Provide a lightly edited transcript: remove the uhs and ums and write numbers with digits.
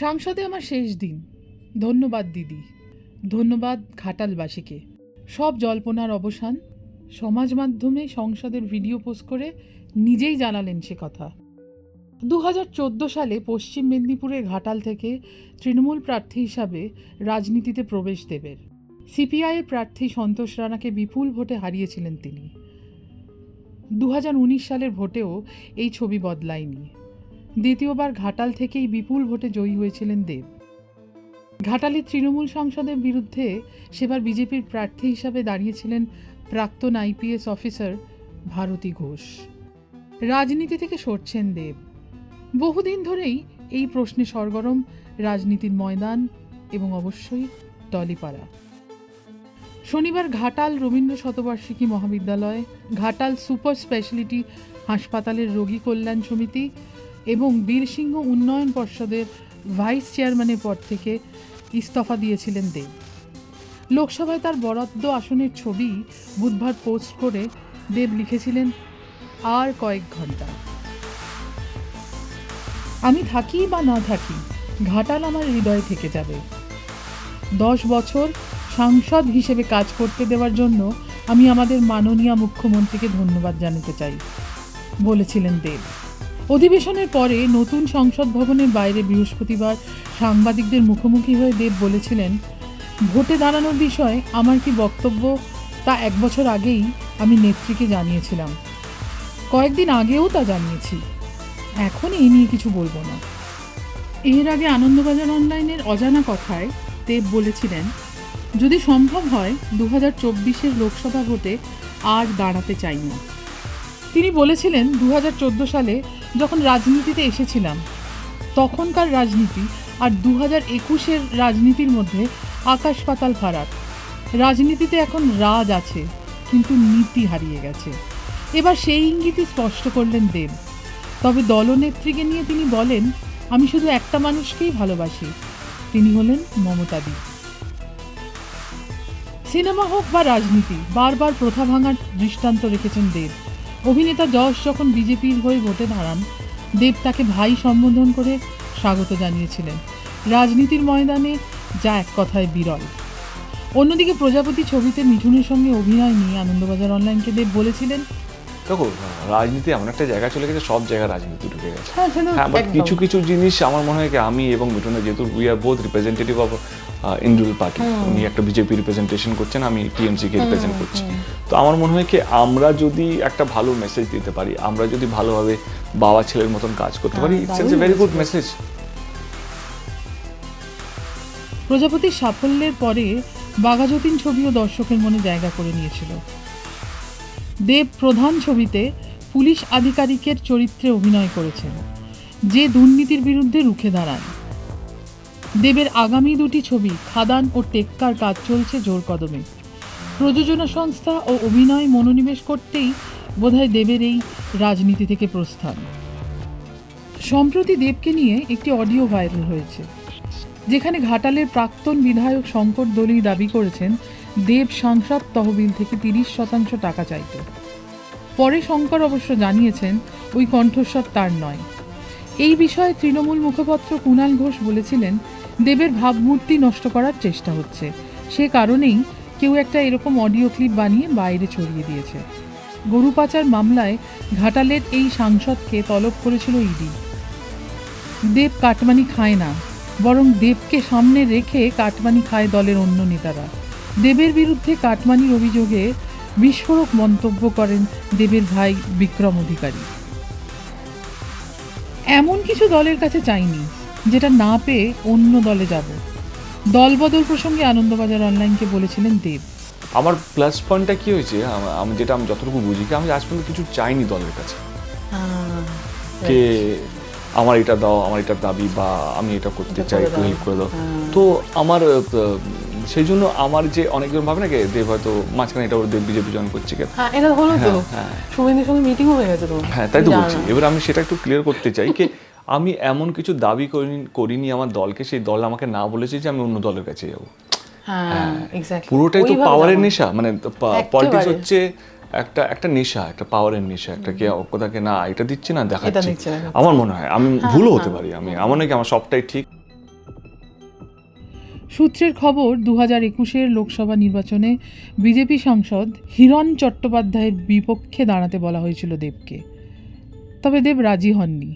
সংসদে আমার শেষ দিন। ধন্যবাদ দিদি, ধন্যবাদ ঘাটালবাসীকে। সব জল্পনার অবসান। সমাজ মাধ্যমে সংসদের ভিডিও পোস্ট করে নিজেই জানালেন সে কথা। 2014 সালে পশ্চিম মেদিনীপুরের ঘাটাল থেকে তৃণমূল প্রার্থী হিসাবে রাজনীতিতে প্রবেশ দেবের। সিপিআইয়ের প্রার্থী সন্তোষ রানাকে বিপুল ভোটে হারিয়েছিলেন তিনি। 2019 সালের ভোটেও এই ছবি বদলায়নি। দ্বিতীয়বার ঘাটাল থেকেই বিপুল ভোটে জয়ী হয়েছিলেন দেব। ঘাটালের তৃণমূল সংসদের বিরুদ্ধে সেবার বিজেপির প্রার্থী হিসাবে দাঁড়িয়েছিলেন প্রাক্তন আইপিএস অফিসার ভারতী ঘোষ। রাজনীতি থেকে সরছেন দেব। বহুদিন ধরেই এই প্রশ্নে সরগরম রাজনীতির ময়দান এবং অবশ্যই টলিপাড়া। শনিবার ঘাটাল রবীন্দ্র শতবার্ষিকী মহাবিদ্যালয়, ঘাটাল সুপার স্পেশালিটি হাসপাতালের রোগী কল্যাণ সমিতি এবং বীরসিংহ উন্নয়ন পর্ষদের ভাইস চেয়ারম্যানের পদ থেকে ইস্তফা দিয়েছিলেন দেব। লোকসভায় তার বরাদ্দ আসনের ছবি বুধবার পোস্ট করে দেব লিখেছিলেন, আর কয়েক ঘন্টা। আমি থাকি বা না থাকি, ঘাটাল আমার হৃদয়ে থেকে যাবে। 10 বছর সাংসদ হিসেবে কাজ করতে দেওয়ার জন্য আমি আমাদের মাননীয় মুখ্যমন্ত্রীকে ধন্যবাদ জানাতে চাই বলেছিলেন দেব। অধিবেশনের পরে নতুন সংসদ ভবনের বাইরে বৃহস্পতিবার সাংবাদিকদের মুখোমুখি হয়ে দেব বলেছিলেন, ভোটে দাঁড়ানোর বিষয়ে আমার কি বক্তব্য তা 1 বছর আগেই আমি নেত্রীকে জানিয়েছিলাম। কয়েকদিন আগেও তা জানিয়েছি। এখন এই নিয়ে কিছু বলবো না। এর আগে আনন্দবাজার অনলাইনের অজানা কথায় দেব বলেছিলেন, যদি সম্ভব হয় 2024 লোকসভা ভোটে আর দাঁড়াতে চাই না। তিনি বলেছিলেন, 2014 সালে যখন রাজনীতিতে এসেছিলাম তখনকার রাজনীতি আর 2021 রাজনীতির মধ্যে আকাশ পাতাল ফারাক। রাজনীতিতে এখন রাজ আছে, কিন্তু নীতি হারিয়ে গেছে। এবার সেই ইঙ্গিতই স্পষ্ট করলেন দেব। তবে দলনেত্রীকে নিয়ে তিনি বলেন, আমি শুধু একটা মানুষকেই ভালোবাসি, তিনি হলেন মমতাদি। সিনেমা হোক বা রাজনীতি, বারবার প্রথা ভাঙার দৃষ্টান্ত রেখেছেন দেব। অভিনেতা যশ যখন বিজেপির হয়ে ভোটে দাঁড়ান, দেব তাকে ভাই সম্বোধন করে স্বাগত জানিয়েছিলেন। রাজনীতির ময়দানে যা এক কথায় বিরল। অন্যদিকে প্রজাপতি ছবিতে মিঠুনের সঙ্গে অভিনয় নিয়ে আনন্দবাজার অনলাইনকে দেব বলেছিলেন, দেখো, রাজনীতি এমন একটা জায়গা চলে গেছে, সব জায়গায় রাজনীতি ঢুকে গেছে। হ্যাঁ, বাট কিছু কিছু জিনিস আমার মনে হয় কি, আমি এবং মিঠুনের, যেহেতু we are both representative of individual party, উনি একটা বিজেপি রিপ্রেজেন্টেশন করছেন, আমি টিএমসি কে রিপ্রেজেন্ট করছি। তো আমার মনে হয় কি, আমরা যদি একটা ভালো মেসেজ দিতে পারি, আমরা যদি ভালোভাবে বাবা ছেলের মতন কাজ করতে পারি, it's a very good message. প্রজাপতির সাফল্যের পরে বাঘাযতীন ছবিও দর্শকের মনে জায়গা করে নিয়েছিল। দেব প্রধান ছবিতে পুলিশ আধিকারিকের চরিত্রে অভিনয় করেছেন, যে দুর্নীতির বিরুদ্ধে রুখে দাঁড়ান। দেবের আগামী 2টি ছবি খাদান ও টেক্কার কাজ চলছে জোর কদমে। প্রযোজনা সংস্থা ও অভিনয় মনোনিবেশ করতেই বোধহয় দেবের এই রাজনীতি থেকে প্রস্থান। সম্প্রতি দেবকে নিয়ে একটি অডিও ভাইরাল হয়েছে, যেখানে ঘাটালের প্রাক্তন বিধায়ক শঙ্কর দলুই দাবি করেছেন দেব সাংসদ তহবিল থেকে 30% টাকা চাইত। পরে শঙ্কর অবশ্য জানিয়েছেন ওই কণ্ঠস্বর তার নয়। এই বিষয়ে তৃণমূল মুখপাত্র কুণাল ঘোষ বলেছিলেন, দেবের ভাবমূর্তি নষ্ট করার চেষ্টা হচ্ছে, সে কারণেই কেউ একটা এরকম অডিও ক্লিপ বানিয়ে বাইরে ছড়িয়ে দিয়েছে। গরু পাচার মামলায় ঘাটালের এই সাংসদকে তলব করেছিল ইডি। দেব কাটমানি খায় না, বরং দেবকে সামনে রেখে কাটমানি খায় দলের অন্য নেতারা। দেবের বিরুদ্ধে কাটমানির অভিযোগে বিস্ফোরক মন্তব্য করেন দেবের ভাই বিক্রম অধিকারী। এমন কিছু দলের কাছে চাইনি যেটা না পেয়ে অন্য দলে যাব, দলবদল প্রসঙ্গে আনন্দবাজার অনলাইনকে বলেছিলেন দেব। আমার প্লাস পয়েন্টটা কি হয়েছে, আমি যেটা আমি যতটুকু বুঝি, কি আমি আজ পর্যন্ত কিছু চাইনি দলের কাছে, যে আমার এটা দাও, আমার এটার দাবি, বা আমি এটা করতে চাই, একটু হেল্প করে দাও। তো আমার সেই জন্য আমার যে অনেকজন ভাবে না, দেব হয়তো মাঝখানে এটা দেব বিজেপি জয়েন করছে, এটা হলো তো শুভেন্দুর সঙ্গে মিটিংও হয়ে গেছে তো। হ্যাঁ, তাই তো বলছি। এবার আমি সেটা একটু ক্লিয়ার করতে চাই কি, আমি এমন কিছু দাবি করিনি আমার দলকে, সেই দল আমাকে না বলেছে যে আমি অন্য দলের কাছে যাবো। পুরোটাই তো পাওয়ারের নেশা, মানে পলিটিক্স হচ্ছে একটা নেশা, একটা পাওয়ারের নেশা, একটা কে কোথাকে না এটা দিচ্ছে না দেখাচ্ছে। আমার মনে হয়, আমি ভুলও হতে পারি, আমার নয় কি আমার সবটাই ঠিক। সূত্রের খবর 2021-এর লোকসভা নির্বাচনে বিজেপি সাংসদ হিরণ চট্টোপাধ্যায়ের বিপক্ষে দাঁড়াতে বলা হয়েছিল দেবকে, তবে দেব রাজি হননি।